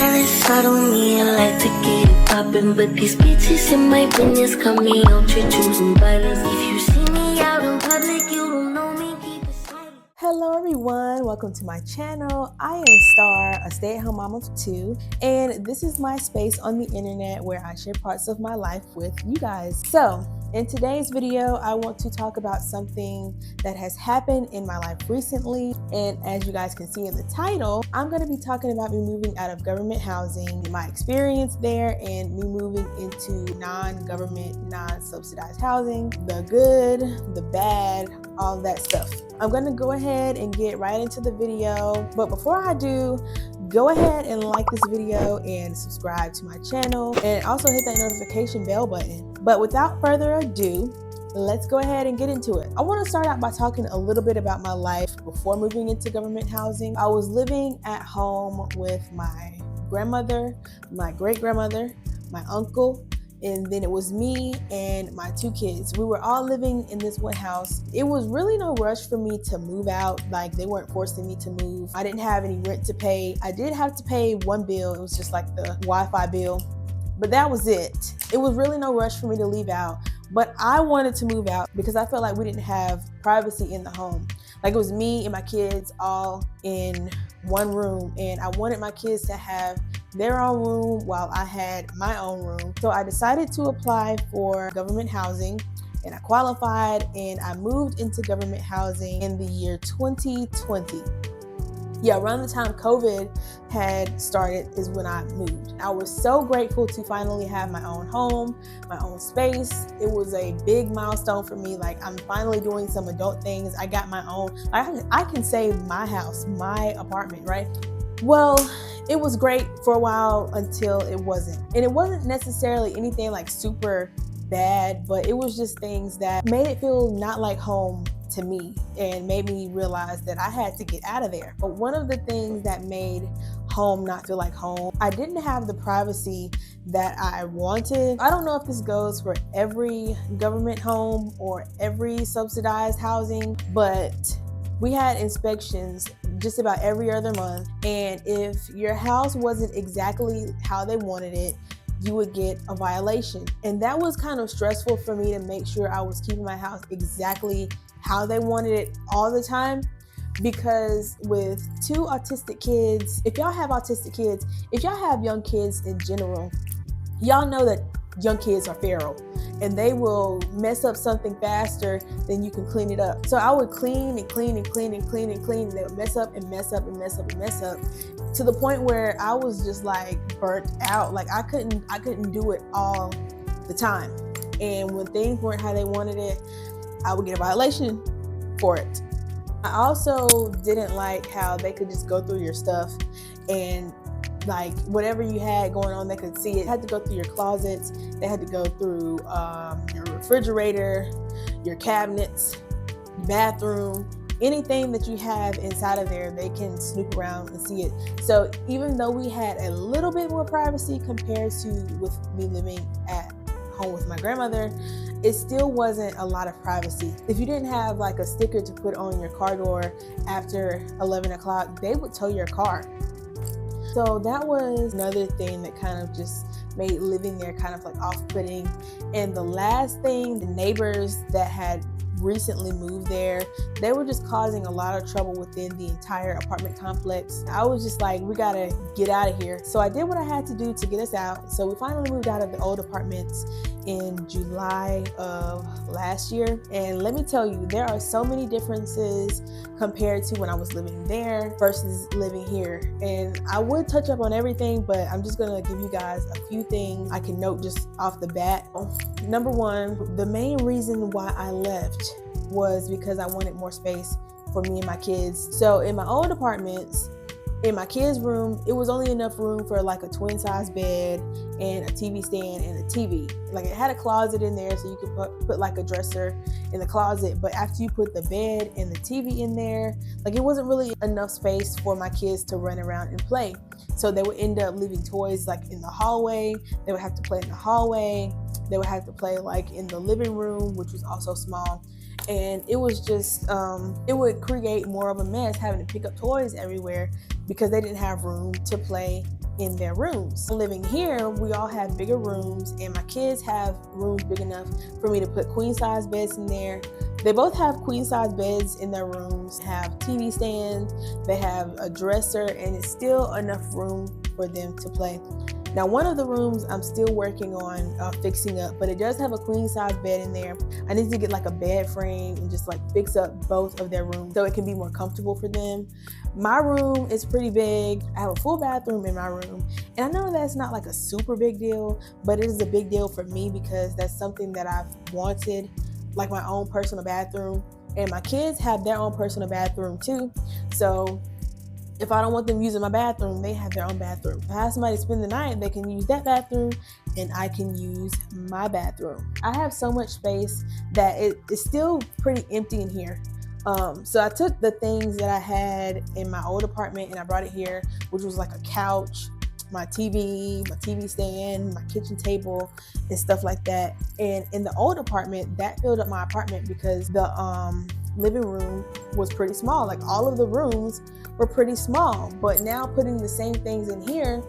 jealous, I don't need a like to get it poppin', but these bitches in my business call me out to choosing violence. If you see me out in public, you don't know me, keep it silent. Hello everyone, welcome to my channel. I am Star, a stay-at-home mom of two, and this is my space on the internet where I share parts of my life with you guys. So in today's video, I want to talk about something that has happened in my life recently, and as you guys can see in the title, I'm going to be talking about me moving out of government housing, my experience there, and me moving into non-government, non-subsidized housing, the good, the bad, all that stuff. I'm going to go ahead and get right into the video, but before I do, go ahead and like this video and subscribe to my channel, and also hit that notification bell button. But without further ado, let's go ahead and get into it. I want to start out by talking a little bit about my life before moving into government housing. I was living at home with my grandmother, my great-grandmother, my uncle, and then it was me and my two kids. We were all living in this one house. It was really no rush for me to move out. Like, they weren't forcing me to move. I didn't have any rent to pay. I did have to pay one bill. It was just like the Wi-Fi bill, but that was it. It was really no rush for me to leave out, but I wanted to move out because I felt like we didn't have privacy in the home. Like, it was me and my kids all in one room, and I wanted my kids to have their own room while I had my own room. So I decided to apply for government housing, and I qualified, and I moved into government housing in the year 2020. Yeah, around the time COVID had started is when I moved. I was so grateful to finally have my own home, my own space. It was a big milestone for me. Like, I'm finally doing some adult things. I got my own, I can say my house, my apartment, right? Well, it was great for a while until it wasn't. And it wasn't necessarily anything like super bad, but it was just things that made it feel not like home to me and made me realize that I had to get out of there. But one of the things that made home not feel like home, I didn't have the privacy that I wanted. I don't know if this goes for every government home or every subsidized housing, but we had inspections just about every other month, and if your house wasn't exactly how they wanted it, you would get a violation. And that was kind of stressful for me to make sure I was keeping my house exactly how they wanted it all the time, because with two autistic kids, if y'all have autistic kids, if y'all have young kids in general, y'all know that young kids are feral and they will mess up something faster than you can clean it up. So I would clean and clean and clean and clean and clean, and they would mess up and mess up and mess up and mess up, to the point where I was just like burnt out. Like, I couldn't do it all the time. And when things weren't how they wanted it, I would get a violation for it. I also didn't like how they could just go through your stuff, and like whatever you had going on, they could see it. They had to go through your closets. They had to go through your refrigerator, your cabinets, bathroom, anything that you have inside of there, they can snoop around and see it. So even though we had a little bit more privacy compared to with me living at home with my grandmother, it still wasn't a lot of privacy. If you didn't have like a sticker to put on your car door after 11 o'clock, they would tow your car. So that was another thing that kind of just made living there kind of like off-putting. And the last thing, the neighbors that had recently moved there, they were just causing a lot of trouble within the entire apartment complex. I was just like, we gotta get out of here. So I did what I had to do to get us out. So we finally moved out of the old apartments in July of last year. And let me tell you, there are so many differences compared to when I was living there versus living here. And I would touch up on everything, but I'm just gonna give you guys a few things I can note just off the bat. Number one, the main reason why I left was because I wanted more space for me and my kids. So in my old apartments, in my kids' room, it was only enough room for like a twin size bed and a TV stand and a TV. Like, it had a closet in there so you could put like a dresser in the closet, but after you put the bed and the TV in there, like, it wasn't really enough space for my kids to run around and play. So they would end up leaving toys like in the hallway. They would have to play in the hallway. They would have to play like in the living room, which was also small. And it was just, it would create more of a mess having to pick up toys everywhere because they didn't have room to play in their rooms. Living here, we all have bigger rooms, and my kids have rooms big enough for me to put queen size beds in there. They both have queen size beds in their rooms, have TV stands, they have a dresser, and it's still enough room for them to play. Now, one of the rooms I'm still working on fixing up, but it does have a queen size bed in there. I need to get like a bed frame and just like fix up both of their rooms so it can be more comfortable for them. My room is pretty big. I have a full bathroom in my room. And I know that's not like a super big deal, but it is a big deal for me because that's something that I've wanted, like my own personal bathroom. And my kids have their own personal bathroom too. So if I don't want them using my bathroom, they have their own bathroom. If I have somebody spend the night, they can use that bathroom and I can use my bathroom. I have so much space that it is still pretty empty in here. So I took the things that I had in my old apartment and I brought it here, which was like a couch, my TV stand, my kitchen table, and stuff like that. And in the old apartment, that filled up my apartment because the living room was pretty small. Like all of the rooms were pretty small, but now putting the same things in here,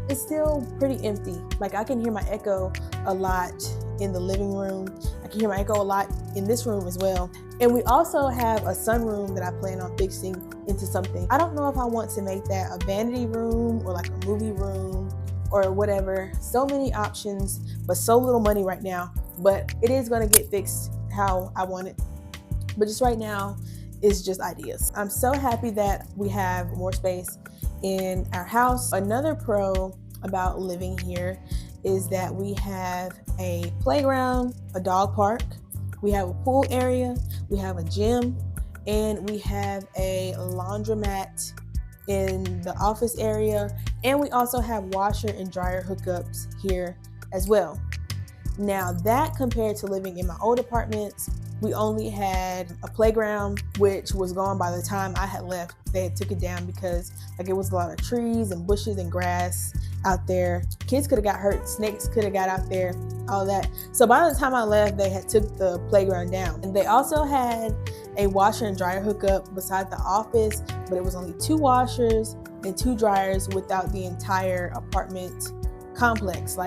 it's still pretty empty. Like I can hear my echo a lot in the living room. I can hear my echo a lot in this room as well. And we also have a sunroom that I plan on fixing into something. I don't know if I want to make that a vanity room or like a movie room or whatever. So many options, but so little money right now. But it is gonna get fixed how I want it. But just right now, it's just ideas. I'm so happy that we have more space in our house. Another pro about living here is that we have a playground, a dog park, we have a pool area, we have a gym, and we have a laundromat in the office area. And we also have washer and dryer hookups here as well. Now that compared to living in my old apartments, we only had a playground, which was gone by the time I had left. They had took it down because like it was a lot of trees and bushes and grass out there. Kids could have got hurt, snakes could have got out there, all that. So by the time I left, they had took the playground down. And they also had a washer and dryer hookup beside the office, but it was only 2 washers and 2 dryers without the entire apartment complex.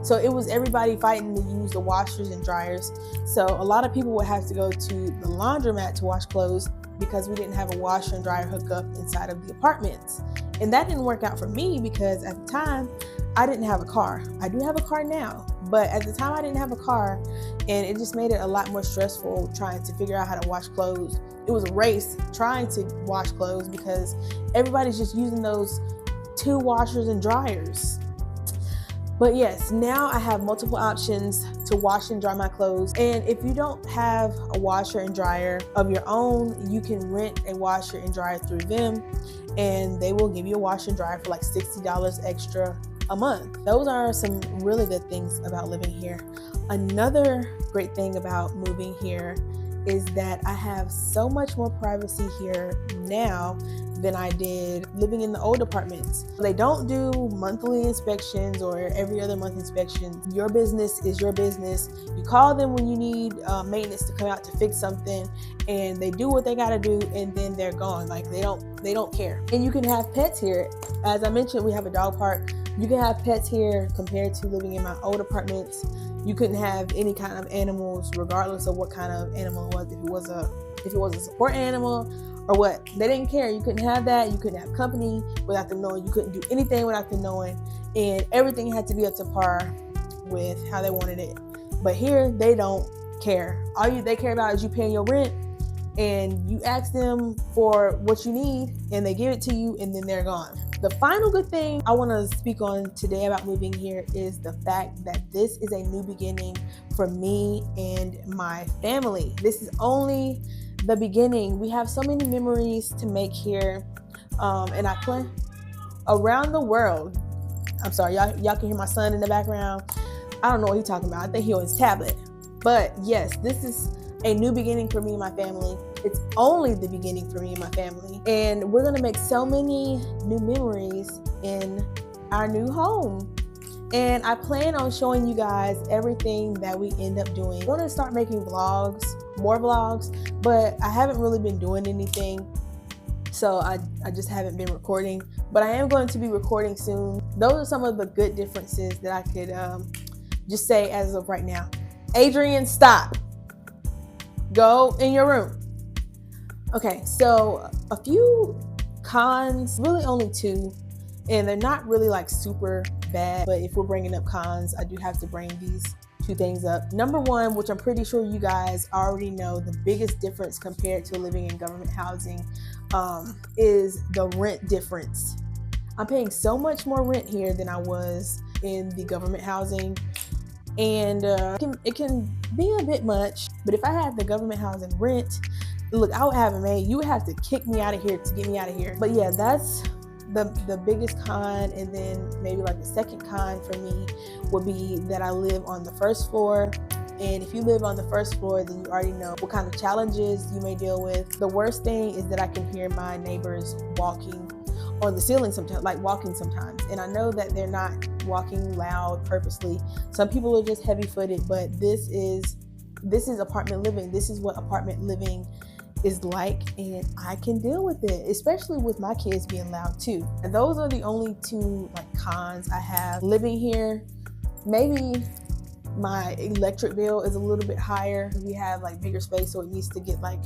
So it was everybody fighting to use the washers and dryers. So a lot of people would have to go to the laundromat to wash clothes because we didn't have a washer and dryer hookup inside of the apartments. And that didn't work out for me because at the time I didn't have a car. I do have a car now, but at the time I didn't have a car, and it just made it a lot more stressful trying to figure out how to wash clothes. It was a race trying to wash clothes because everybody's just using those 2 washers and dryers. But yes, now I have multiple options to wash and dry my clothes. And if you don't have a washer and dryer of your own, you can rent a washer and dryer through them, and they will give you a washer and dryer for like $60 extra a month. Those are some really good things about living here. Another great thing about moving here is that I have so much more privacy here now than I did living in the old apartments. They don't do monthly inspections or every other month inspections. Your business is your business. You call them when you need maintenance to come out to fix something, and they do what they gotta do, and then they're gone. Like they don't care. And you can have pets here. As I mentioned, we have a dog park. You can have pets here compared to living in my old apartments. You couldn't have any kind of animals, regardless of what kind of animal it was. If it was a support animal or what, they didn't care. You couldn't have that. You couldn't have company without them knowing. You couldn't do anything without them knowing, and everything had to be up to par with how they wanted it. But here, they don't care. All they care about is you paying your rent, and you ask them for what you need, and they give it to you, and then they're gone. The final good thing I want to speak on today about moving here is the fact that this is a new beginning for me and my family. This is only the beginning. We have so many memories to make here, and I plan around the world. I'm sorry, y'all can hear my son in the background. I don't know what he's talking about. I think he on his tablet. But yes, this is a new beginning for me and my family. It's only the beginning for me and my family. And we're going to make so many new memories in our new home. And I plan on showing you guys everything that we end up doing. I want to start making vlogs, more vlogs, but I haven't really been doing anything. So I just haven't been recording, but I am going to be recording soon. Those are some of the good differences that I could just say as of right now. Adrian, stop. Go in your room. Okay, so a few cons, really only two, and they're not really like super bad, but if we're bringing up cons, I do have to bring these two things up. Number one, which I'm pretty sure you guys already know, the biggest difference compared to living in government housing is the rent difference. I'm paying so much more rent here than I was in the government housing, and it can be a bit much, but if I had the government housing rent, look, I would have it made. You would have to kick me out of here to get me out of here. But yeah, that's the biggest con. And then maybe like the second con for me would be that I live on the first floor. And if you live on the first floor, then you already know what kind of challenges you may deal with. The worst thing is that I can hear my neighbors walking on the ceiling sometimes, like walking sometimes. And I know that they're not walking loud purposely. Some people are just heavy-footed, but this is apartment living. This is what apartment living is like, and I can deal with it, especially with my kids being loud too. And those are the only two like cons I have living here. Maybe my electric bill is a little bit higher. We have like bigger space, so it needs to get like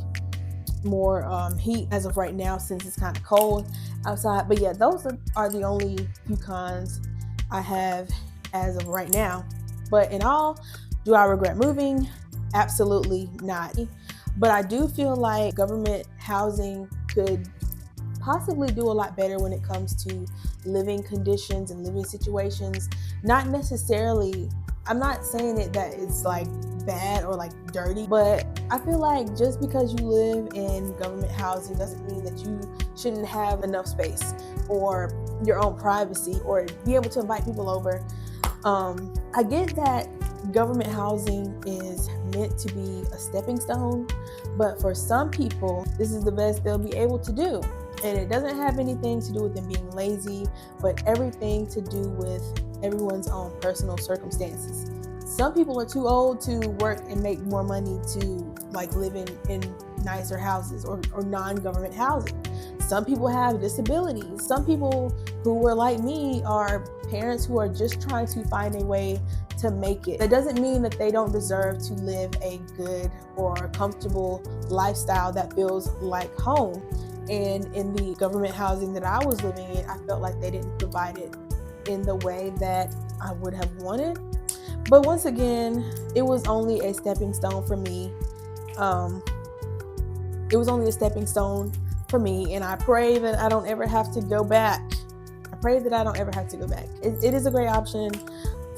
more heat as of right now since it's kind of cold outside. But yeah, those are the only few cons I have as of right now. But in all, do I regret moving? Absolutely not. But I do feel like government housing could possibly do a lot better when it comes to living conditions and living situations. Not necessarily, I'm not saying it that it's like bad or like dirty, but I feel like just because you live in government housing doesn't mean that you shouldn't have enough space or your own privacy or be able to invite people over. I get that government housing is meant to be a stepping stone, but for some people, this is the best they'll be able to do. And it doesn't have anything to do with them being lazy, but everything to do with everyone's own personal circumstances. Some people are too old to work and make more money to like live in nicer houses or non-government housing. Some people have disabilities. Some people who are like me are parents who are just trying to find a way to make it. That doesn't mean that they don't deserve to live a good or comfortable lifestyle that feels like home. And in the government housing that I was living in, I felt like they didn't provide it in the way that I would have wanted. But once again, it was only a stepping stone for me. It was only a stepping stone for me, and I pray that I don't ever have to go back. It is a great option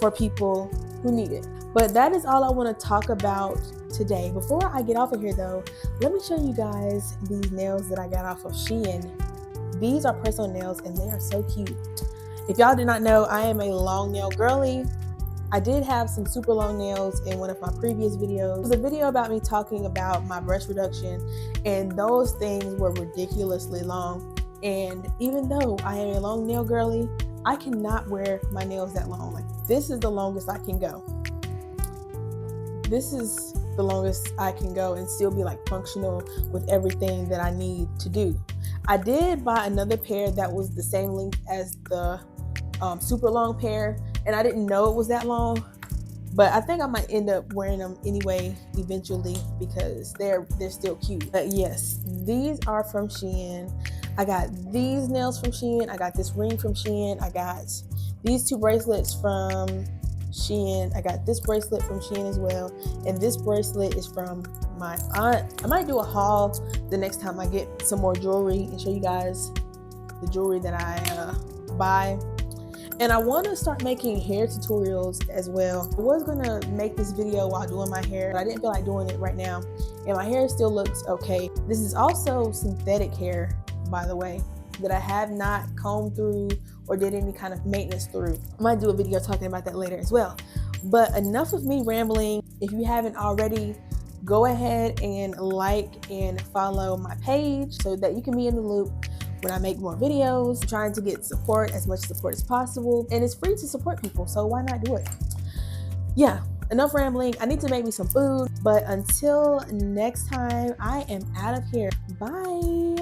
for people who need it. But that is all I want to talk about today. Before I get off of here though, let me show you guys these nails that I got off of Shein. These are personal nails and they are so cute. If y'all did not know, I am a long nail girly. I did have some super long nails in one of my previous videos. It was a video about me talking about my brush reduction, and those things were ridiculously long. And even though I am a long nail girly, I cannot wear my nails that long. Like, this is the longest I can go. This is the longest I can go and still be like functional with everything that I need to do. I did buy another pair that was the same length as the super long pair, and I didn't know it was that long, but I think I might end up wearing them anyway eventually because they're still cute. But yes, these are from Shein. I got these nails from Shein. I got this ring from Shein. I got these two bracelets from Shein. I got this bracelet from Shein as well, and this bracelet is from my aunt. I might do a haul the next time I get some more jewelry and show you guys the jewelry that I buy. And I want to start making hair tutorials as well. I was going to make this video while doing my hair, but I didn't feel like doing it right now. And my hair still looks okay. This is also synthetic hair, by the way, that I have not combed through or did any kind of maintenance through. I might do a video talking about that later as well. But enough of me rambling. If you haven't already, go ahead and like and follow my page so that you can be in the loop when I make more videos. I'm trying to get support, as much support as possible, and it's free to support people, so why not do it? Yeah, enough rambling. I need to make me some food, but until next time, I am out of here. Bye.